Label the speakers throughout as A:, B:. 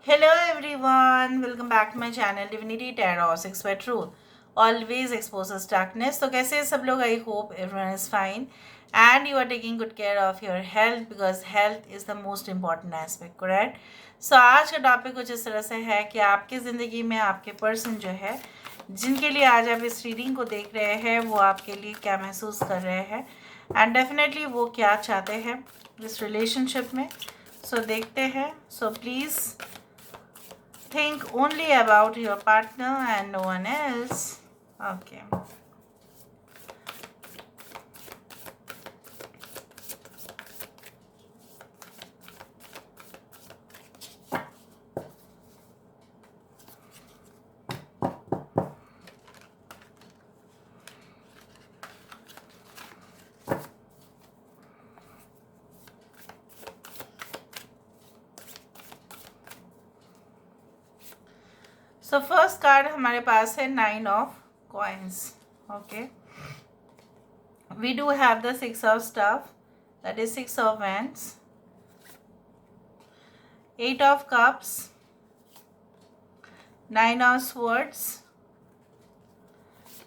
A: Hello everyone, welcome back to my channel Divinity Tarot 6 by Truth. Always exposes darkness. तो कैसे हैं सब लोग? I hope everyone is fine and you are taking good care of your health because health is the most important aspect, correct? So आज का topic कुछ इस तरह से है कि आपकी ज़िंदगी में आपके पर्सन जो है जिनके लिए आज आप इस रीडिंग को देख रहे हैं वो आपके लिए क्या महसूस कर रहे हैं एंड डेफिनेटली वो क्या चाहते हैं इस रिलेशनशिप में. सो देखते हैं. So please think only about your partner and no one else. Okay. So first card हमारे पास है 9 of coins. Okay, we do have the 6 of staff, that is 6 of wands, 8 of cups, 9 of swords.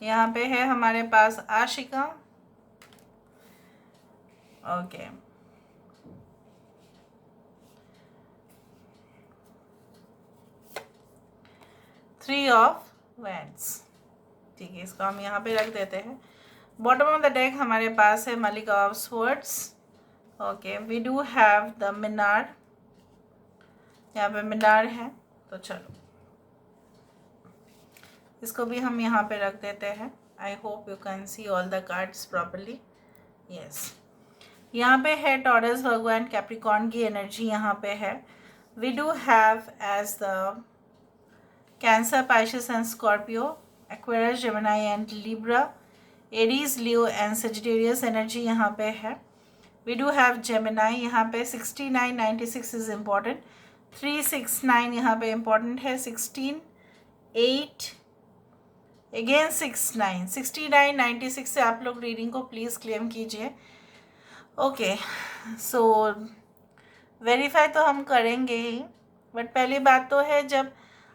A: यहाँ पे है हमारे पास आशिका. Okay, 3 of wands. ठीक है, इसको हम यहाँ पे रख देते हैं. बॉटम ऑफ द डेक हमारे पास है मलिका of swords. Okay, we do have the मिनार. यहाँ पे मिनार है, तो चलो इसको भी हम यहाँ पे रख देते हैं. I hope you can see all the cards properly. Yes, यहाँ पे है टॉरस, भगवान, कैप्रिकॉर्न की एनर्जी यहाँ पे है. We do have edge the Cancer, Pisces and Scorpio, Aquarius, Gemini and Libra, Aries, Leo and Sagittarius energy यहाँ पे है. वी डू हैव जेमिनी यहाँ पे. 69, 96 इज इम्पॉर्टेंट. 369 यहाँ पे इम्पॉर्टेंट है. 16, 8 अगेन 69, 69, 96 से आप लोग रीडिंग को प्लीज़ क्लेम कीजिए. ओके, सो वेरीफाई तो हम करेंगे ही, बट पहली बात तो है जब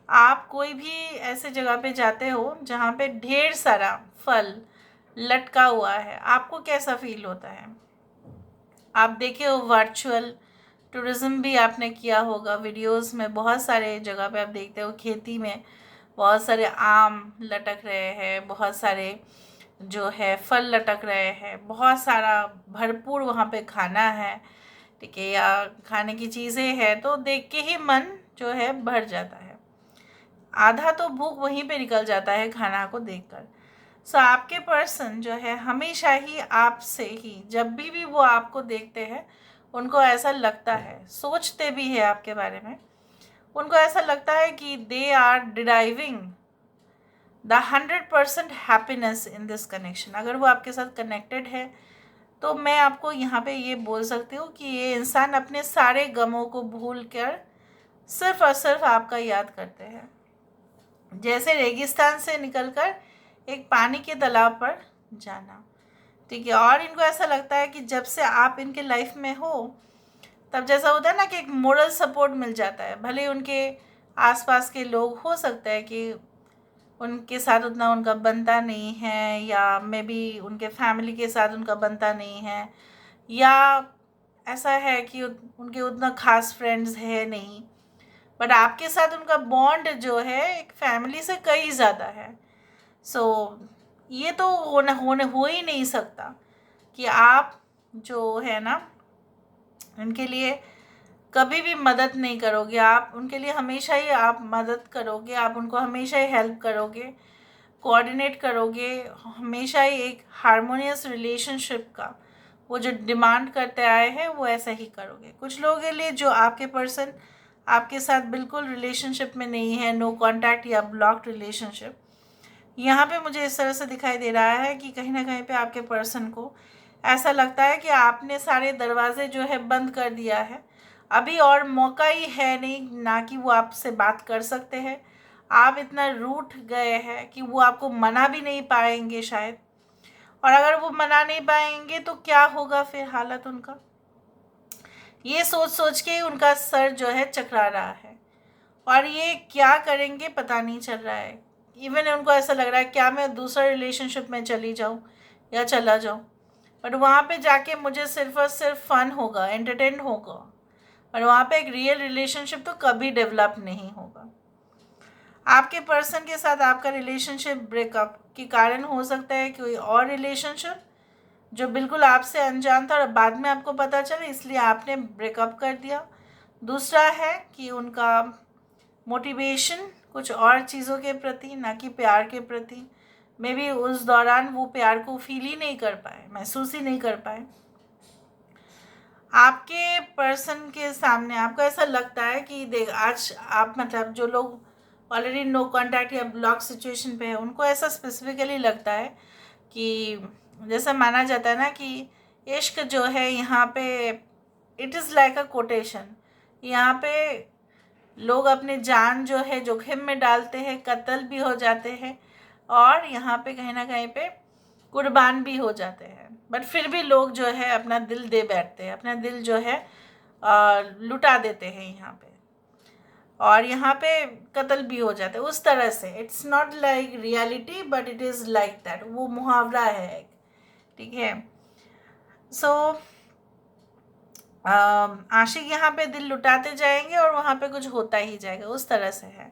A: आप कोई भी ऐसे जगह पे जाते हो जहाँ पे ढेर सारा फल लटका हुआ है, आपको कैसा फील होता है? आप देखे हो वर्चुअल टूरिज़्म भी आपने किया होगा. वीडियोस में बहुत सारे जगह पे आप देखते हो खेती में बहुत सारे आम लटक रहे हैं, बहुत सारे जो है फल लटक रहे हैं, बहुत सारा भरपूर वहाँ पे खाना है, ठीक है, या खाने की चीज़ें हैं, तो देख के ही मन जो है भर जाता है. आधा तो भूख वहीं पे निकल जाता है खाना को देखकर. सो आपके पर्सन जो है हमेशा ही आपसे ही, जब भी वो आपको देखते हैं उनको ऐसा लगता है, सोचते भी है आपके बारे में, उनको ऐसा लगता है कि they are deriving the 100% happiness in this connection. अगर वो आपके साथ कनेक्टेड है तो मैं आपको यहाँ पे ये बोल सकती हूँ कि ये इंसान अपने सारे गमों को भूल कर सिर्फ और सिर्फ आपका याद करते हैं. जैसे रेगिस्तान से निकलकर एक पानी के तालाब पर जाना, ठीक है. और इनको ऐसा लगता है कि जब से आप इनके लाइफ में हो तब जैसा होता है ना कि एक मोरल सपोर्ट मिल जाता है. भले उनके आसपास के लोग हो सकता है कि उनके साथ उतना उनका बनता नहीं है, या मे बी उनके फैमिली के साथ उनका बनता नहीं है, या ऐसा है कि उनके उतना खास फ्रेंड्स है नहीं, बट आपके साथ उनका बॉन्ड जो है एक फैमिली से कई ज़्यादा है. सो ये तो हो ही नहीं सकता कि आप जो है ना उनके लिए कभी भी मदद नहीं करोगे. आप उनके लिए हमेशा ही आप मदद करोगे, आप उनको हमेशा ही हेल्प करोगे, कोऑर्डिनेट करोगे, हमेशा ही एक हारमोनियस रिलेशनशिप का वो जो डिमांड करते आए हैं वो ऐसा ही करोगे. कुछ लोगों के लिए जो आपके पर्सन आपके साथ बिल्कुल रिलेशनशिप में नहीं है, नो कांटेक्ट या ब्लॉक्ड रिलेशनशिप, यहाँ पे मुझे इस तरह से दिखाई दे रहा है कि कहीं ना कहीं पे आपके पर्सन को ऐसा लगता है कि आपने सारे दरवाजे जो है बंद कर दिया है. अभी और मौका ही है नहीं ना कि वो आपसे बात कर सकते हैं. आप इतना रूठ गए हैं कि वो आपको मना भी नहीं पाएंगे शायद, और अगर वो मना नहीं पाएंगे तो क्या होगा फिर हालत उनका, ये सोच सोच के उनका सर जो है चकरा रहा है. और ये क्या करेंगे पता नहीं चल रहा है। इवन उनको ऐसा लग रहा है क्या मैं दूसरा रिलेशनशिप में चली जाऊँ या चला जाऊँ, बट वहाँ पे जाके मुझे सिर्फ और सिर्फ फन होगा, एंटरटेन होगा, और वहाँ पे एक रियल रिलेशनशिप तो कभी डेवलप नहीं होगा। आपके पर्सन के साथ आपका रिलेशनशिप ब्रेकअप के कारण हो सकता है कोई और रिलेशनशिप जो बिल्कुल आपसे अनजान था और बाद में आपको पता चला, इसलिए आपने ब्रेकअप कर दिया। दूसरा है कि उनका मोटिवेशन कुछ और चीज़ों के प्रति, ना कि प्यार के प्रति। मे बी उस दौरान वो प्यार को फील ही नहीं कर पाए, महसूस ही नहीं कर पाए। आपके पर्सन के सामने आपको ऐसा लगता है कि देख आज आप मतलब जो लोग ऑलरेडी नो कांटेक्ट या ब्लॉक सिचुएशन पे है, उनको ऐसा स्पेसिफिकली लगता है कि जैसा माना जाता है ना कि इश्क जो है यहाँ पे it is like a quotation. यहाँ पे लोग अपने जान जो है जोखिम में डालते हैं, कत्ल भी हो जाते हैं, और यहाँ पे कहीं ना कहीं पे कुर्बान भी हो जाते हैं, बट फिर भी लोग जो है अपना दिल दे बैठते हैं, अपना दिल जो है लुटा देते हैं यहाँ पे, और यहाँ पे कत्ल भी हो जाते हैं। उस तरह से it's not like reality but it is like that, वो मुहावरा है, ठीक है। सो आशिक यहाँ पे दिल लुटाते जाएंगे और वहाँ पे कुछ होता ही जाएगा, उस तरह से है।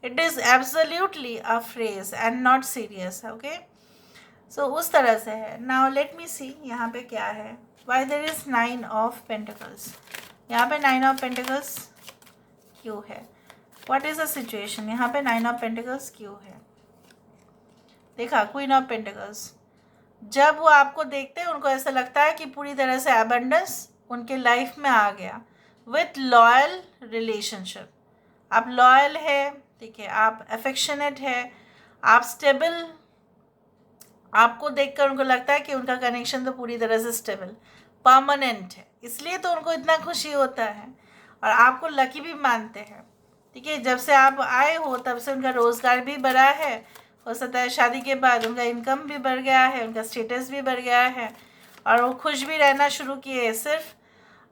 A: It is absolutely a phrase and not serious, okay. So उस तरह से है। नाउ लेट मी सी यहाँ पे क्या है। Why there is 9 of pentacles, यहाँ पे 9 ऑफ पेंटिकल्स क्यों है? What is the situation? यहाँ पे 9 ऑफ पेंटिकल्स क्यों है? देखा, क्वीन ऑफ पेंटिकल्स। जब वो आपको देखते हैं उनको ऐसा लगता है कि पूरी तरह से एबंडेंस उनके लाइफ में आ गया विथ लॉयल रिलेशनशिप। आप लॉयल है, ठीक है, आप अफेक्शनेट है, आप स्टेबल। आपको देखकर उनको लगता है कि उनका कनेक्शन तो पूरी तरह से स्टेबल परमानेंट है, इसलिए तो उनको इतना खुशी होता है और आपको लकी भी मानते हैं, ठीक है। जब से आप आए हो तब से उनका रोज़गार भी बढ़ा है, हो सकता है शादी के बाद उनका इनकम भी बढ़ गया है, उनका स्टेटस भी बढ़ गया है, और वो खुश भी रहना शुरू किए, सिर्फ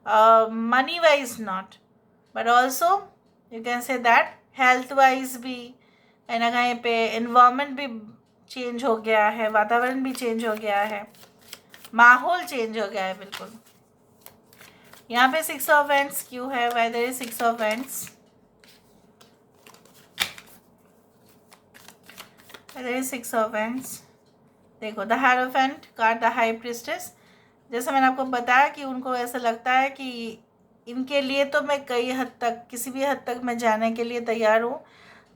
A: money wise not but also you can say that health wise भी कहीं ना कहीं पे एनवायरनमेंट भी चेंज हो गया है, वातावरण भी चेंज हो गया है, माहौल चेंज हो गया है बिल्कुल। यहाँ पे 6 ऑफ वैंड्स क्यों है? Why there is 6 of wands? There is 6 of wands. देखो, the hierophant card, the high priestess. जैसे मैंने आपको बताया कि उनको ऐसा लगता है कि इनके लिए तो मैं कई हद तक, किसी भी हद तक मैं जाने के लिए तैयार हूँ।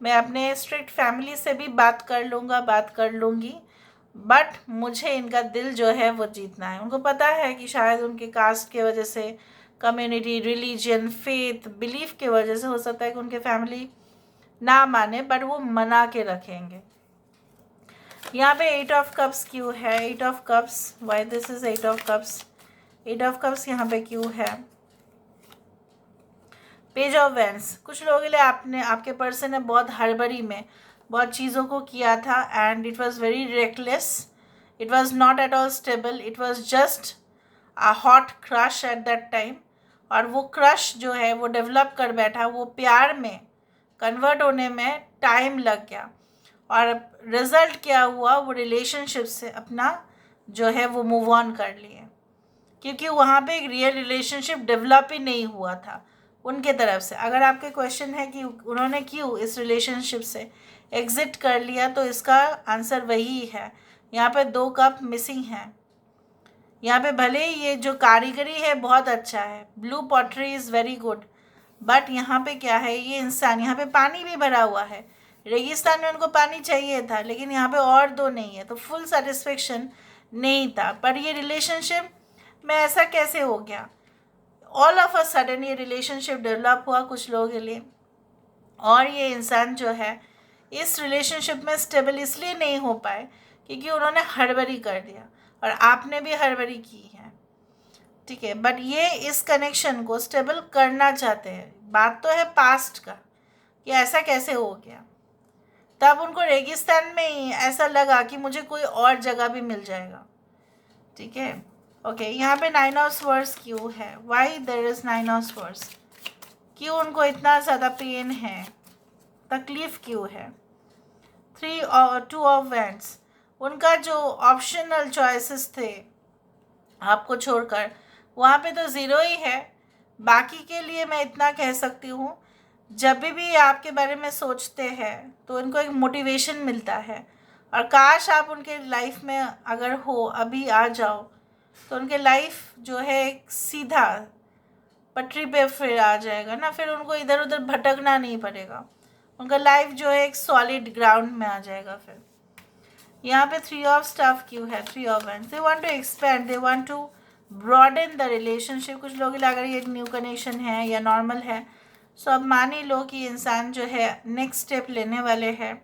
A: मैं अपने स्ट्रिक्ट फैमिली से भी बात कर लूँगा, बात कर लूँगी, बट मुझे इनका दिल जो है वो जीतना है। उनको पता है कि शायद उनके कास्ट के वजह से, कम्युनिटी, रिलीजन, फेथ, बिलीफ के वजह से हो सकता है कि उनके फैमिली ना माने, बट वो मना के रखेंगे। यहाँ पे 8 ऑफ कप्स क्यों है? 8 of cups, why this is 8 of cups? 8 of cups यहाँ पे क्यों है? Page of wands. कुछ लोगों के लिए आपके पर्सन ने बहुत हड़बड़ी में बहुत चीज़ों को किया था, and it was very reckless, it was not at all stable, it was just a hot crush at that time. और वो क्रश जो है वो डेवलप कर बैठा, वो प्यार में कन्वर्ट होने में टाइम लग गया, और रिजल्ट क्या हुआ, वो रिलेशनशिप से अपना जो है वो मूव ऑन कर लिए, क्योंकि वहाँ पे एक रियल रिलेशनशिप डेवलप ही नहीं हुआ था उनके तरफ से। अगर आपके क्वेश्चन है कि उन्होंने क्यों इस रिलेशनशिप से एग्ज़िट कर लिया, तो इसका आंसर वही है। यहाँ पे 2 कप मिसिंग हैं। यहाँ पे भले ही ये जो कारीगरी है बहुत अच्छा है, blue pottery is very good, but यहाँ पे क्या है, ये इंसान, यहाँ पे पानी भी भरा हुआ है, रेगिस्तान में उनको पानी चाहिए था, लेकिन यहाँ पे और 2 नहीं है, तो फुल सेटिस्फेक्शन नहीं था। पर ये रिलेशनशिप में ऐसा कैसे हो गया? ऑल ऑफ अ सडन ये रिलेशनशिप डेवलप हुआ कुछ लोगों के लिए, और ये इंसान जो है इस रिलेशनशिप में स्टेबल इसलिए नहीं हो पाए क्योंकि उन्होंने हड़बड़ी कर दिया, और आपने भी हड़बड़ी की है, ठीक है। बट ये इस कनेक्शन को स्टेबल करना चाहते हैं। बात तो है पास्ट का कि ऐसा कैसे हो गया, तब उनको रेगिस्तान में ही ऐसा लगा कि मुझे कोई और जगह भी मिल जाएगा, ठीक है। ओके, यहाँ पे 9 ऑफ स्वर्ड्स क्यों है? Why there is 9 of swords? क्यों उनको इतना ज़्यादा पेन है? तकलीफ़ क्यों है। 2 ऑफ वैंड्स, उनका जो ऑप्शनल चॉइसेस थे आपको छोड़कर, वहाँ पे तो ज़ीरो ही है। बाकी के लिए मैं इतना कह सकती हूँ, जब भी आपके बारे में सोचते हैं तो उनको एक मोटिवेशन मिलता है, और काश आप उनके लाइफ में अगर हो, अभी आ जाओ, तो उनके लाइफ जो है एक सीधा पटरी पे फिर आ जाएगा ना, फिर उनको इधर उधर भटकना नहीं पड़ेगा, उनका लाइफ जो है एक सॉलिड ग्राउंड में आ जाएगा। फिर यहाँ पे 3 ऑफ स्टफ क्यों है, 3 of wands, they want to expand, they want to broaden the relationship. कुछ लोग अगर ये न्यू कनेक्शन है या नॉर्मल है, सो अब मान ही लो कि इंसान जो है नेक्स्ट स्टेप लेने वाले हैं।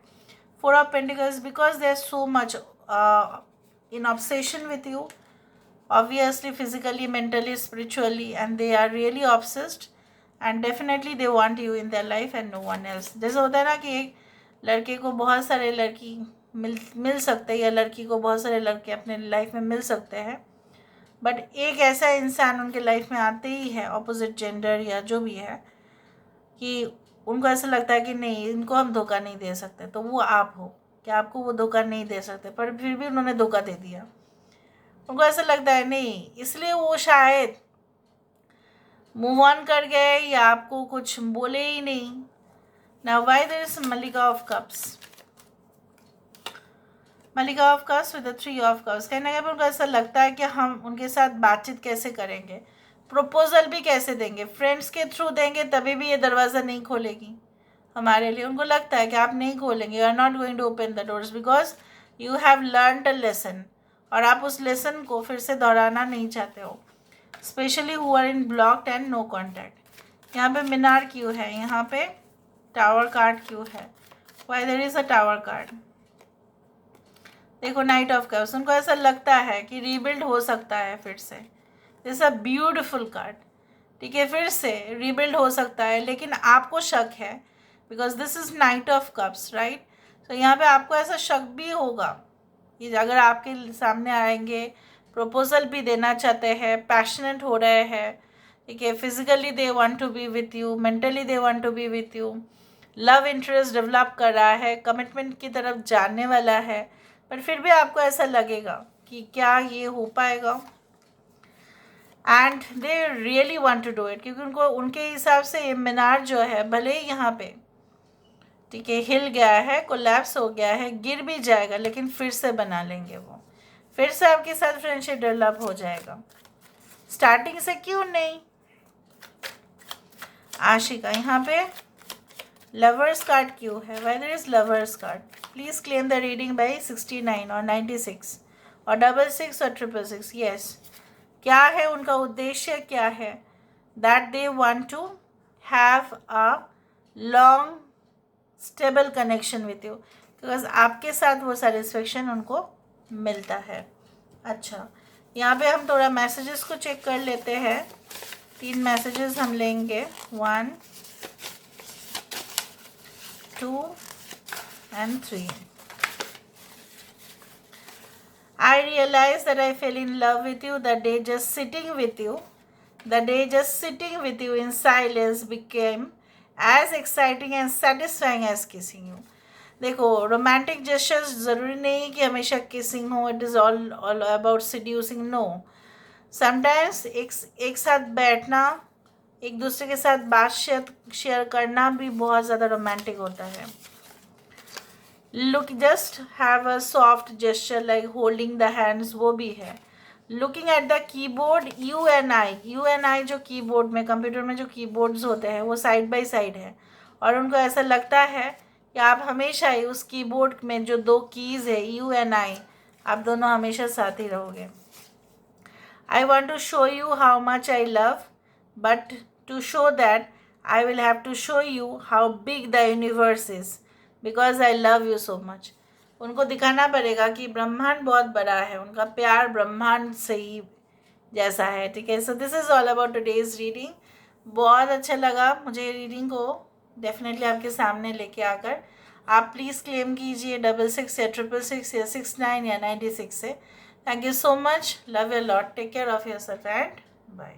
A: 4 of pentacles, because they are so much in obsession with you, obviously physically, mentally, spiritually, and they are really obsessed, and definitely they want you in their life and no one else. जैसे होता है ना कि एक लड़के को बहुत सारे लड़की मिल सकते हैं, या लड़की को बहुत सारे लड़के अपने लाइफ में मिल सकते हैं, बट एक ऐसा इंसान उनके लाइफ में आते ही है, ऑपोजिट जेंडर या जो भी है, कि उनको ऐसा लगता है कि नहीं, इनको हम धोखा नहीं दे सकते, तो वो आप हो कि आपको वो धोखा नहीं दे सकते, पर फिर भी उन्होंने धोखा दे दिया। उनको ऐसा लगता है नहीं, इसलिए वो शायद मूव ऑन कर गए या आपको कुछ बोले ही नहीं। नाउ व्हाई देयर इज मलिका ऑफ कप्स, मलिका of cups with 3 of cups, कहने के उनको ऐसा लगता है कि हम उनके साथ बातचीत कैसे करेंगे, प्रपोजल भी कैसे देंगे, फ्रेंड्स के थ्रू देंगे तभी भी ये दरवाज़ा नहीं खोलेगी हमारे लिए। उनको लगता है कि आप नहीं खोलेंगे, you are not going to open the doors because you have learned a lesson, और आप उस लेसन को फिर से दोहराना नहीं चाहते हो। Specially who are in blocked and no contact. यहाँ पे मीनार क्यों है, यहाँ पे टावर कार्ड क्यों है, why there is a tower card. देखो नाइट ऑफ कप्स, उनको ऐसा लगता है कि रीबिल्ड हो सकता है फिर से, दिस अ ब्यूटिफुल कार्ड, ठीक है, फिर से रीबिल्ड हो सकता है, लेकिन आपको शक है because this is night of cups, right. तो यहाँ पे आपको ऐसा शक भी होगा कि अगर आपके सामने आएंगे, प्रपोजल भी देना चाहते हैं, पैशनेट हो रहे हैं, ठीक है, physically they want to be with you, mentally they want to be with you, love interest develop कर रहा है, कमिटमेंट की तरफ जाने वाला है, पर फिर भी आपको ऐसा लगेगा कि क्या ये हो पाएगा, and they really want to do it, क्योंकि उनको उनके हिसाब से ये मीनार जो है भले ही यहाँ पे, ठीक है, हिल गया है, कोलैप्स हो गया है, गिर भी जाएगा, लेकिन फिर से बना लेंगे वो, फिर से आपके साथ फ्रेंडशिप डेवलप हो जाएगा, स्टार्टिंग से क्यों नहीं। आशिका, यहाँ पे लवर्स कार्ड क्यों है, why there is lovers card, please claim the reading by 69 or 96 और 66 और 666। यस, क्या है उनका उद्देश्य, क्या है, that they want to have a long stable connection with you, because आपके साथ वो सेटिस्फेक्शन उनको मिलता है। अच्छा, यहाँ पे हम थोड़ा मैसेजेस को चेक कर लेते हैं, 3 मैसेजेस हम लेंगे, 1 2 and 3. I realized that I fell in love with you the day just sitting with you. The day just sitting with you in silence became as exciting and satisfying as kissing you. देखो, romantic gestures ज़रूरी नहीं कि हमेशा kissing हो, it is all about seducing, no. Sometimes एक साथ बैठना, एक दूसरे के साथ बात शेयर करना भी बहुत ज़्यादा रोमांटिक होता है। Look, just have a soft gesture like holding the hands, वो भी है। Looking at the keyboard, you and I जो कीबोर्ड में, कंप्यूटर में जो कीबोर्ड्स होते हैं वो साइड बाय साइड है, और उनको ऐसा लगता है कि आप हमेशा ही उस कीबोर्ड में जो 2 कीज़ है यू एंड आई, आप दोनों हमेशा साथ ही रहोगे। I want to show you how much I love, but to show that I will have to show you how big the universe is because I love you so much. उनको दिखाना पड़ेगा कि ब्रह्मांड बहुत बड़ा है, उनका प्यार ब्रह्मांड से ही जैसा है, ठीक है। So this is all about today's reading. बहुत अच्छा लगा मुझे रीडिंग को डेफिनेटली आपके सामने लेके आकर। आप प्लीज़ क्लेम कीजिए 66 या 666 या 69 या 96 से। Thank you so much, love you lot, take care of yourself and bye.